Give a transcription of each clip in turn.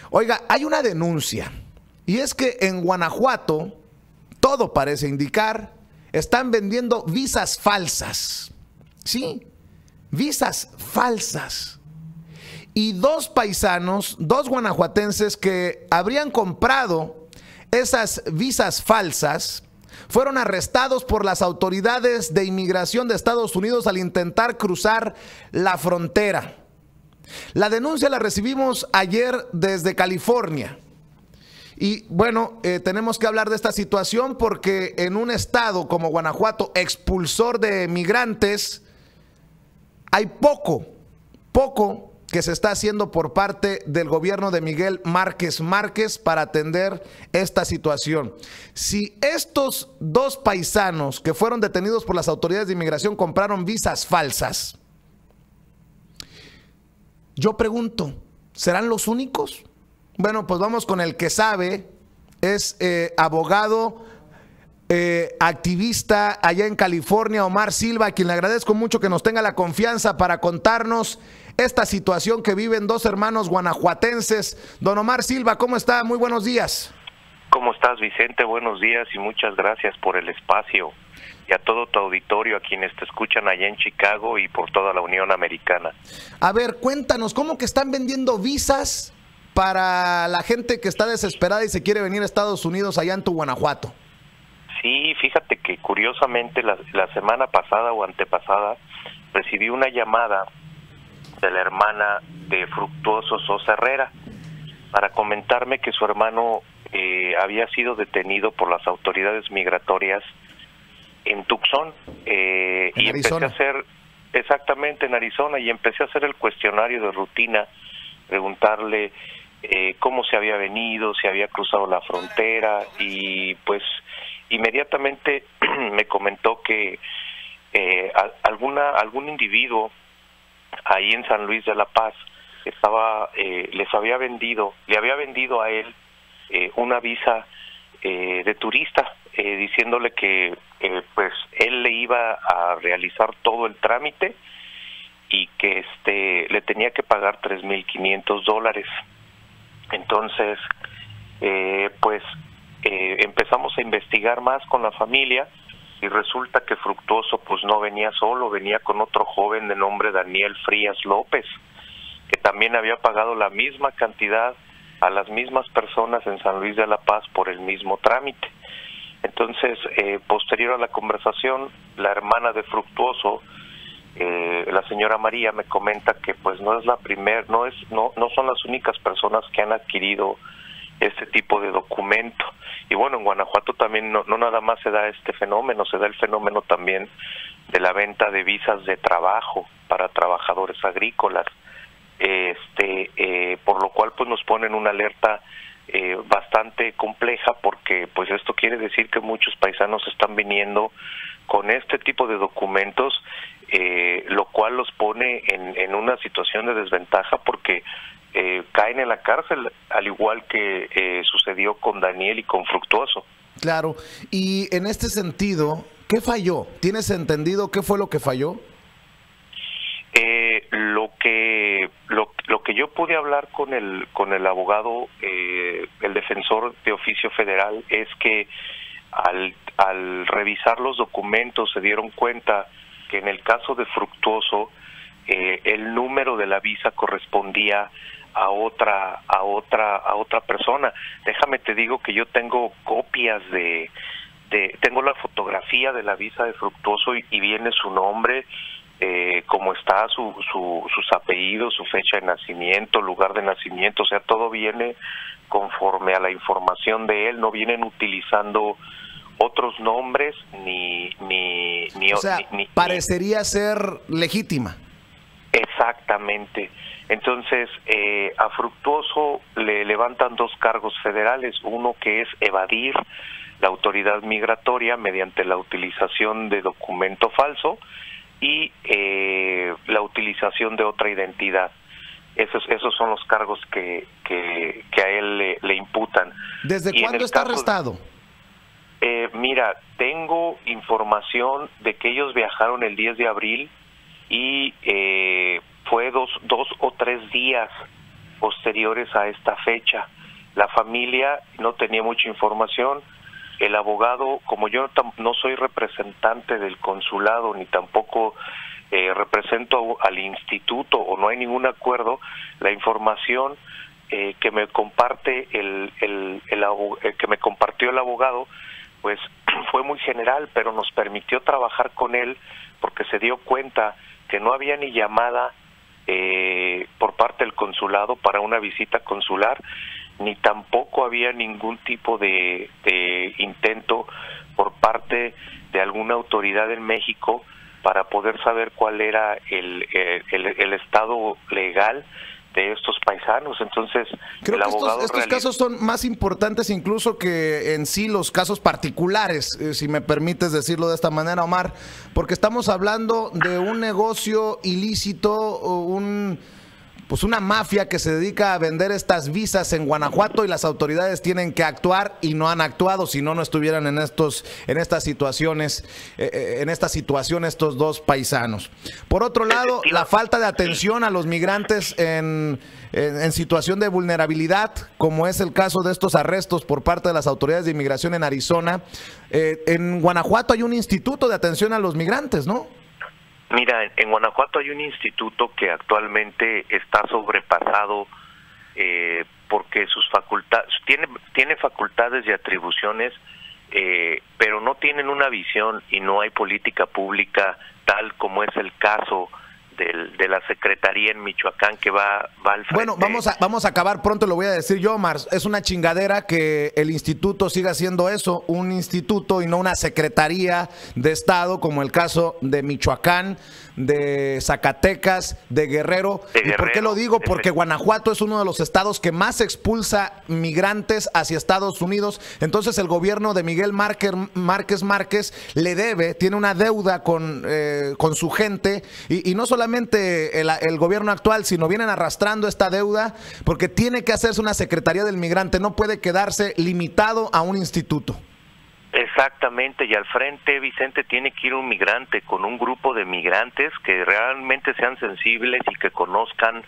Oiga, hay una denuncia y es que en Guanajuato, todo parece indicar, están vendiendo visas falsas. Sí, visas falsas. Y dos paisanos, dos guanajuatenses que habrían comprado esas visas falsas, fueron arrestados por las autoridades de inmigración de Estados Unidos al intentar cruzar la frontera. La denuncia la recibimos ayer desde California. Y bueno, tenemos que hablar de esta situación porque en un estado como Guanajuato, expulsor de migrantes, hay poco que se está haciendo por parte del gobierno de Miguel Márquez Márquez para atender esta situación. Si estos dos paisanos que fueron detenidos por las autoridades de inmigración compraron visas falsas, yo pregunto, ¿serán los únicos? Bueno, pues vamos con el que sabe, es abogado, activista allá en California, Omar Silva, a quien le agradezco mucho que nos tenga la confianza para contarnos esta situación que viven dos hermanos guanajuatenses. Don Omar Silva, ¿cómo está? Muy buenos días. ¿Cómo estás, Vicente? Buenos días y muchas gracias por el espacio. Y a todo tu auditorio, a quienes te escuchan allá en Chicago y por toda la Unión Americana. A ver, cuéntanos, ¿cómo que están vendiendo visas para la gente que está desesperada y se quiere venir a Estados Unidos allá en tu Guanajuato? Sí, fíjate que curiosamente la semana pasada o antepasada recibí una llamada de la hermana de Fructuoso Sosa Herrera para comentarme que su hermano había sido detenido por las autoridades migratorias en Tucson y empecé a hacer, exactamente en Arizona, y empecé a hacer el cuestionario de rutina, preguntarle cómo se había venido, si había cruzado la frontera, y pues inmediatamente me comentó que algún individuo ahí en San Luis de la Paz le había vendido a él una visa de turista, diciéndole que pues él le iba a realizar todo el trámite y que le tenía que pagar $3,500. Entonces empezamos a investigar más con la familia y resulta que Fructuoso pues no venía solo, venía con otro joven de nombre Daniel Frías López, que también había pagado la misma cantidad a las mismas personas en San Luis de la Paz por el mismo trámite. Entonces, posterior a la conversación, la hermana de Fructuoso, la señora María, me comenta que pues no son las únicas personas que han adquirido este tipo de documento. Y bueno, en Guanajuato también no nada más se da este fenómeno, se da el fenómeno también de la venta de visas de trabajo para trabajadores agrícolas, por lo cual pues nos ponen una alerta bastante compleja, porque pues esto quiere decir que muchos paisanos están viniendo con este tipo de documentos, lo cual los pone en una situación de desventaja, porque caen en la cárcel, al igual que sucedió con Daniel y con Fructuoso. Claro, y en este sentido, ¿qué falló? ¿Tienes entendido qué fue lo que falló? Lo que yo pude hablar con el abogado, el defensor de oficio federal, es que al revisar los documentos se dieron cuenta que en el caso de Fructuoso el número de la visa correspondía a otra persona. Déjame te digo que yo tengo copias tengo la fotografía de la visa de Fructuoso y viene su nombre, cómo está sus apellidos, su fecha de nacimiento, lugar de nacimiento, o sea, todo viene conforme a la información de él, no vienen utilizando otros nombres o sea, parecería ser legítima. Exactamente. Entonces, a Fructuoso le levantan dos cargos federales, uno que es evadir la autoridad migratoria mediante la utilización de documento falso y la utilización de otra identidad. Esos son los cargos que a él le imputan. ¿Desde cuándo está arrestado? Mira, tengo información de que ellos viajaron el 10 de abril y fue dos o tres días posteriores a esta fecha. La familia no tenía mucha información. El abogado, como yo no soy representante del consulado ni tampoco represento al instituto o no hay ningún acuerdo, la información que me comparte que me compartió el abogado, pues fue muy general, pero nos permitió trabajar con él porque se dio cuenta que no había ni llamada por parte del consulado para una visita consular, ni tampoco había ningún tipo de intento por parte de alguna autoridad en México para poder saber cuál era el estado legal de estos paisanos. Entonces, creo que estos casos son más importantes incluso que en sí los casos particulares, si me permites decirlo de esta manera, Omar, porque estamos hablando de un negocio ilícito, pues una mafia que se dedica a vender estas visas en Guanajuato, y las autoridades tienen que actuar y no han actuado, si no, no estuvieran en esta situación estos dos paisanos. Por otro lado, la falta de atención a los migrantes en situación de vulnerabilidad, como es el caso de estos arrestos por parte de las autoridades de inmigración en Arizona. En Guanajuato hay un instituto de atención a los migrantes, ¿no? Mira, en Guanajuato hay un instituto que actualmente está sobrepasado porque sus facultades tiene facultades y atribuciones, pero no tienen una visión y no hay política pública tal como es el caso de la Secretaría en Michoacán, que va al frente. Bueno, vamos a acabar pronto, lo voy a decir yo, Omar. Es una chingadera que el instituto siga siendo eso, un instituto y no una secretaría de Estado, como el caso de Michoacán, de Zacatecas, de Guerrero. ¿Y por qué lo digo? Porque Guanajuato es uno de los estados que más expulsa migrantes hacia Estados Unidos. Entonces el gobierno de Miguel Márquez le debe, tiene una deuda con su gente, y no solamente el gobierno actual, sino vienen arrastrando esta deuda porque tiene que hacerse una Secretaría del Migrante, no puede quedarse limitado a un instituto. Exactamente, y al frente, Vicente, tiene que ir un migrante con un grupo de migrantes que realmente sean sensibles y que conozcan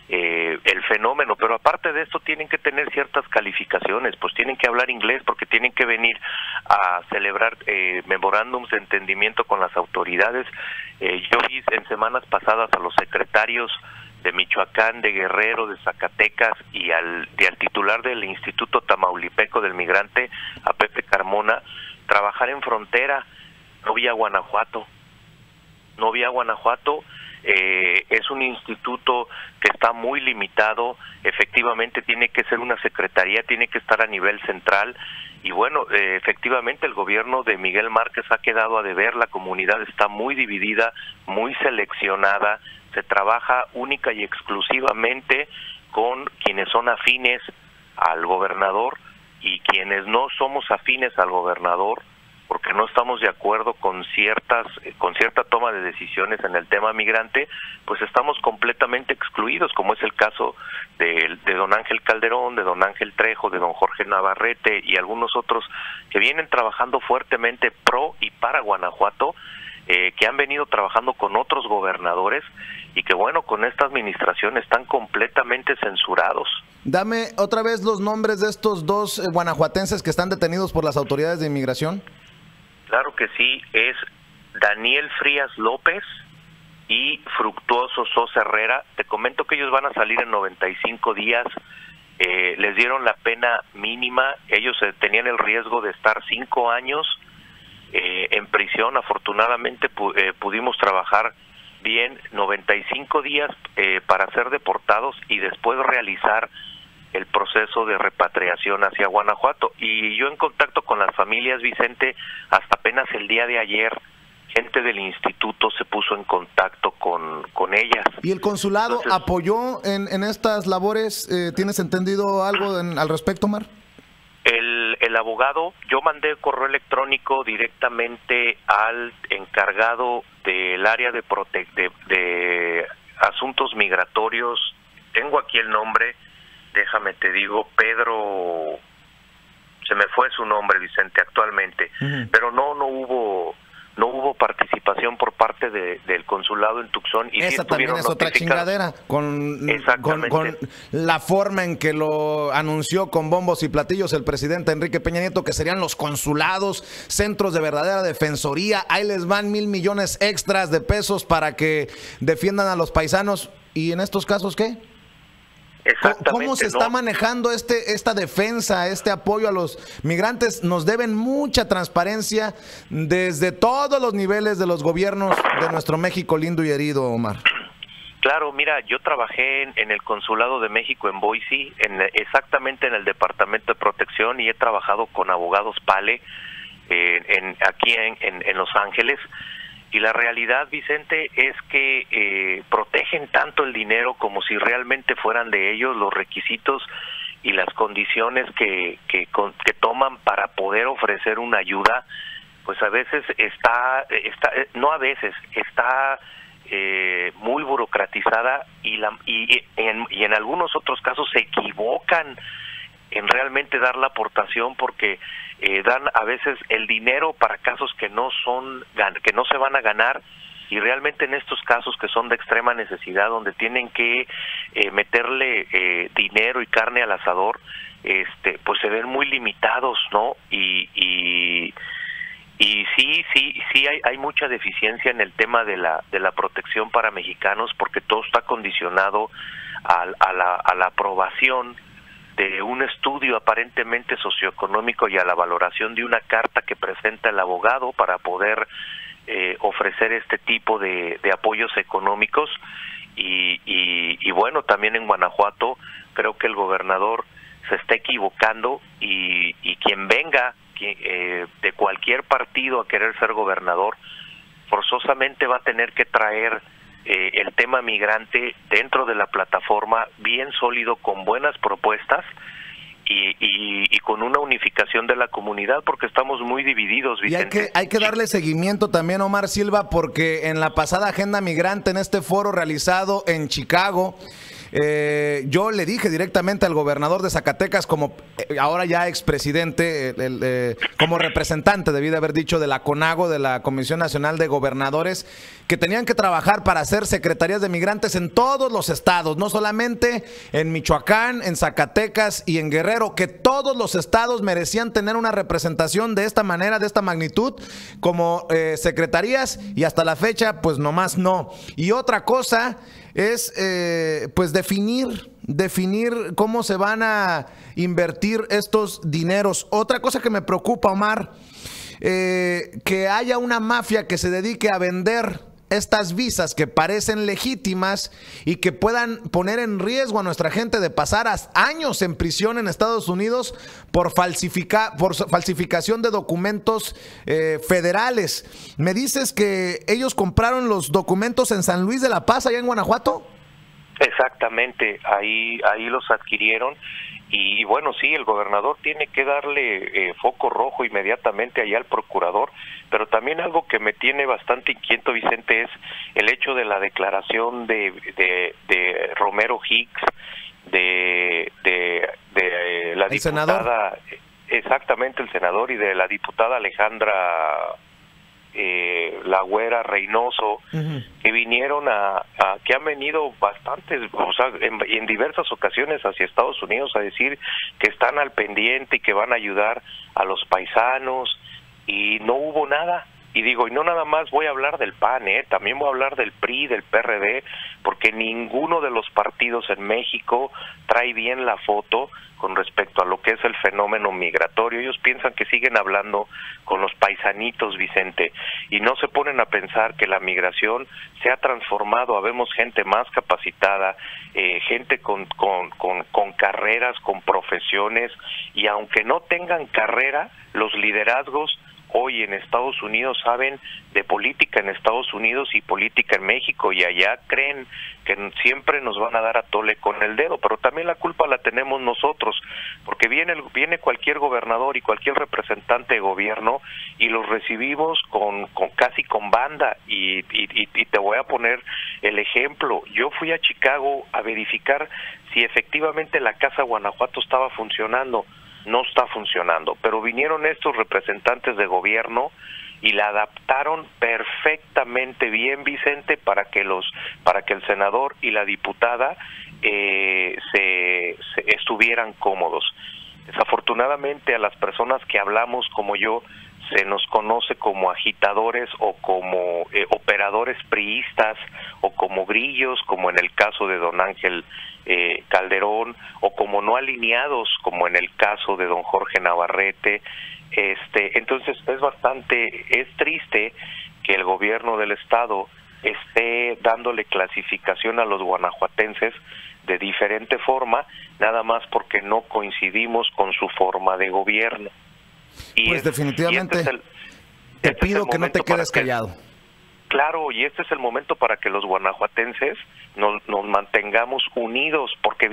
el fenómeno, pero aparte de esto tienen que tener ciertas calificaciones, pues tienen que hablar inglés porque tienen que venir a celebrar memorándums de entendimiento con las autoridades. Yo vi en semanas pasadas a los secretarios de Michoacán, de Guerrero, de Zacatecas y al titular del Instituto Tamaulipeco del Migrante, a Pepe Carmona, trabajar en frontera. No vi a Guanajuato. Es un instituto que está muy limitado, efectivamente tiene que ser una secretaría, tiene que estar a nivel central, y bueno, efectivamente el gobierno de Miguel Márquez ha quedado a deber, la comunidad está muy dividida, muy seleccionada, se trabaja única y exclusivamente con quienes son afines al gobernador, y quienes no somos afines al gobernador, porque no estamos de acuerdo con cierta toma de decisiones en el tema migrante, pues estamos completamente excluidos, como es el caso de don Ángel Calderón, de don Ángel Trejo, de don Jorge Navarrete y algunos otros que vienen trabajando fuertemente pro y para Guanajuato, que han venido trabajando con otros gobernadores y que bueno, con esta administración están completamente censurados. Dame otra vez los nombres de estos dos guanajuatenses que están detenidos por las autoridades de inmigración. Claro que sí, es Daniel Frías López y Fructuoso Sosa Herrera. Te comento que ellos van a salir en 95 días, les dieron la pena mínima, ellos tenían el riesgo de estar 5 años en prisión. Afortunadamente pudimos trabajar bien 95 días para ser deportados y después realizar el proceso de repatriación hacia Guanajuato. Y yo en contacto con las familias, Vicente, hasta apenas el día de ayer, gente del instituto se puso en contacto con ellas. ¿Y el consulado apoyó en estas labores? ¿Tienes entendido algo al respecto, Omar? El abogado, yo mandé correo electrónico directamente al encargado del área de asuntos migratorios. Tengo aquí el nombre, déjame te digo, Pedro, se me fue su nombre, Vicente, actualmente, pero no hubo no hubo participación por parte del consulado en Tucson. Y esa sí también es otra chingadera, con la forma en que lo anunció con bombos y platillos el presidente Enrique Peña Nieto, que serían los consulados, centros de verdadera defensoría, ahí les van 1,000 millones extras de pesos para que defiendan a los paisanos. ¿Y en estos casos qué? ¿Cómo se está manejando esta defensa, este apoyo a los migrantes? Nos deben mucha transparencia desde todos los niveles de los gobiernos de nuestro México lindo y herido, Omar. Claro, mira, yo trabajé en el Consulado de México en Boise, exactamente en el Departamento de Protección, y he trabajado con abogados PALE aquí en Los Ángeles. Y la realidad, Vicente, es que protegen tanto el dinero como si realmente fueran de ellos. Los requisitos y las condiciones que toman para poder ofrecer una ayuda, pues a veces está muy burocratizada, y en algunos otros casos se equivocan en realmente dar la aportación, porque dan a veces el dinero para casos que no se van a ganar, y realmente en estos casos que son de extrema necesidad, donde tienen que meterle dinero y carne al asador, pues se ven muy limitados, ¿no? Y sí hay mucha deficiencia en el tema de la protección para mexicanos, porque todo está condicionado a la aprobación de un estudio aparentemente socioeconómico y a la valoración de una carta que presenta el abogado para poder ofrecer este tipo de apoyos económicos. Y bueno, también en Guanajuato creo que el gobernador se está equivocando, y quien venga de cualquier partido a querer ser gobernador, forzosamente va a tener que traer el tema migrante dentro de la plataforma, bien sólido, con buenas propuestas y con una unificación de la comunidad, porque estamos muy divididos, Vicente. Y hay que darle seguimiento también, Omar Silva, porque en la pasada agenda migrante, en este foro realizado en Chicago, yo le dije directamente al gobernador de Zacatecas, como ahora ya expresidente, como representante, debí de haber dicho, de la CONAGO, de la Comisión Nacional de Gobernadores, que tenían que trabajar para hacer secretarías de migrantes en todos los estados, no solamente en Michoacán, en Zacatecas y en Guerrero, que todos los estados merecían tener una representación de esta manera, de esta magnitud, como secretarías, y hasta la fecha, pues nomás no. Y otra cosa es pues definir cómo se van a invertir estos dineros. Otra cosa que me preocupa, Omar, que haya una mafia que se dedique a vender estas visas que parecen legítimas y que puedan poner en riesgo a nuestra gente de pasar años en prisión en Estados Unidos por falsificación de documentos federales. ¿Me dices que ellos compraron los documentos en San Luis de la Paz, allá en Guanajuato? Exactamente, ahí los adquirieron. Y bueno, sí, el gobernador tiene que darle foco rojo inmediatamente allá al procurador, pero también algo que me tiene bastante inquieto, Vicente, es el hecho de la declaración de Romero Hicks, de la diputada, senador. Exactamente, el senador, y de la diputada Alejandra La Güera Reynoso, que vinieron que han venido bastantes, o sea, en diversas ocasiones hacia Estados Unidos a decir que están al pendiente y que van a ayudar a los paisanos, y no hubo nada. Y digo, y no nada más voy a hablar del PAN, también voy a hablar del PRI, del PRD, porque ninguno de los partidos en México trae bien la foto con respecto a lo que es el fenómeno migratorio. Ellos piensan que siguen hablando con los paisanitos, Vicente, y no se ponen a pensar que la migración se ha transformado. Habemos gente más capacitada, gente con carreras, con profesiones, y aunque no tengan carrera, los liderazgos hoy en Estados Unidos saben de política en Estados Unidos y política en México, y allá creen que siempre nos van a dar a tole con el dedo, pero también la culpa la tenemos nosotros, porque viene cualquier gobernador y cualquier representante de gobierno y los recibimos casi con banda, y te voy a poner el ejemplo. Yo fui a Chicago a verificar si efectivamente la Casa Guanajuato estaba funcionando. No está funcionando, pero vinieron estos representantes de gobierno y la adaptaron perfectamente bien, Vicente, para que el senador y la diputada se estuvieran cómodos. Desafortunadamente, a las personas que hablamos como yo se nos conoce como agitadores o como operadores priistas o como grillos, como en el caso de don Ángel Calderón, o como no alineados, como en el caso de don Jorge Navarrete. Entonces es triste que el gobierno del estado esté dándole clasificación a los guanajuatenses de diferente forma, nada más porque no coincidimos con su forma de gobierno. Y pues definitivamente te pido que no te quedes callado. Claro, y este es el momento para que los guanajuatenses nos mantengamos unidos, porque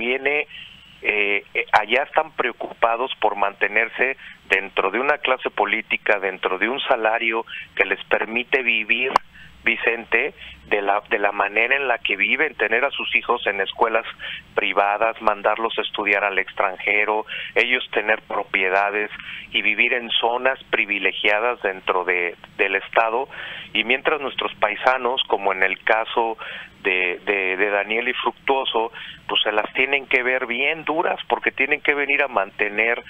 allá están preocupados por mantenerse dentro de una clase política, dentro de un salario que les permite vivir, Vicente, de la manera en la que viven, tener a sus hijos en escuelas privadas, mandarlos a estudiar al extranjero, ellos tener propiedades y vivir en zonas privilegiadas dentro del estado, y mientras nuestros paisanos, como en el caso de Daniel y Fructuoso, pues se las tienen que ver bien duras, porque tienen que venir a mantener,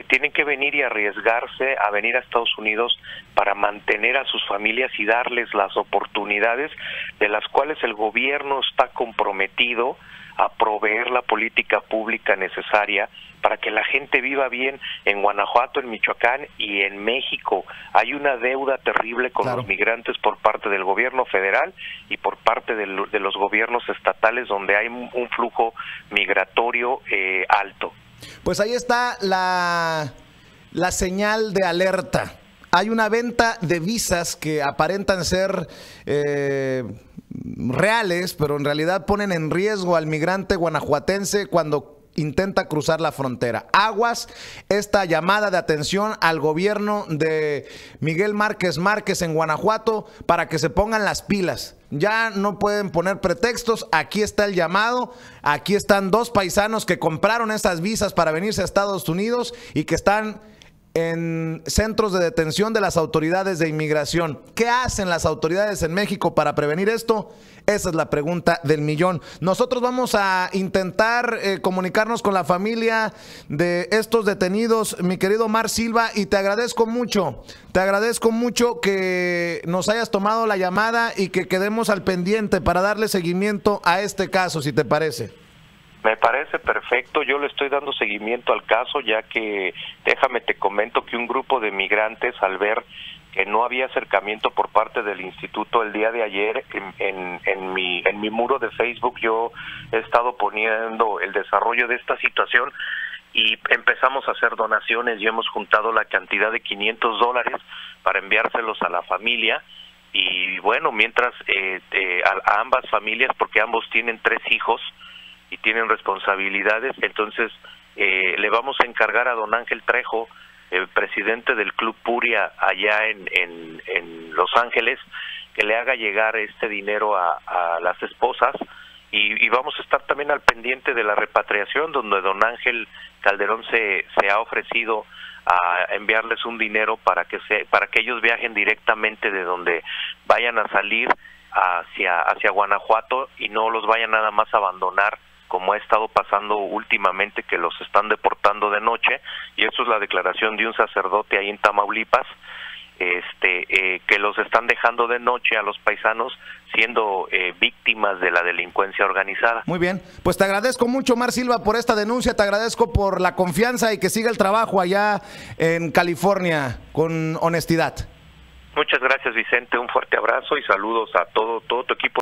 tienen que venir y arriesgarse a venir a Estados Unidos para mantener a sus familias y darles las oportunidades de las cuales el gobierno está comprometido a proveer la política pública necesaria para que la gente viva bien en Guanajuato, en Michoacán y en México. Hay una deuda terrible con los migrantes por parte del gobierno federal y por parte de los gobiernos estatales, donde hay un flujo migratorio alto. Pues ahí está la señal de alerta. Hay una venta de visas que aparentan ser reales, pero en realidad ponen en riesgo al migrante guanajuatense cuando intenta cruzar la frontera. Aguas, esta llamada de atención al gobierno de Miguel Márquez Márquez en Guanajuato para que se pongan las pilas. Ya no pueden poner pretextos, aquí está el llamado, aquí están dos paisanos que compraron estas visas para venirse a Estados Unidos y que están en centros de detención de las autoridades de inmigración. ¿Qué hacen las autoridades en México para prevenir esto? Esa es la pregunta del millón. Nosotros vamos a intentar comunicarnos con la familia de estos detenidos, mi querido Mar Silva, y te agradezco mucho que nos hayas tomado la llamada y que quedemos al pendiente para darle seguimiento a este caso, si te parece. Me parece perfecto, yo le estoy dando seguimiento al caso, ya que, déjame te comento que un grupo de migrantes, al ver que no había acercamiento por parte del instituto el día de ayer, en mi muro de Facebook yo he estado poniendo el desarrollo de esta situación y empezamos a hacer donaciones y hemos juntado la cantidad de $500 para enviárselos a la familia. Y bueno, mientras a ambas familias, porque ambos tienen 3 hijos, y tienen responsabilidades, entonces le vamos a encargar a don Ángel Trejo, el presidente del Club Puria allá en Los Ángeles, que le haga llegar este dinero a las esposas, y vamos a estar también al pendiente de la repatriación, donde don Ángel Calderón se ha ofrecido a enviarles un dinero para que ellos viajen directamente de donde vayan a salir hacia Guanajuato y no los vayan nada más a abandonar, como ha estado pasando últimamente, que los están deportando de noche, y eso es la declaración de un sacerdote ahí en Tamaulipas, que los están dejando de noche a los paisanos siendo víctimas de la delincuencia organizada. Muy bien, pues te agradezco mucho, Mar Silva, por esta denuncia, te agradezco por la confianza y que siga el trabajo allá en California con honestidad. Muchas gracias, Vicente, un fuerte abrazo y saludos a todo tu equipo.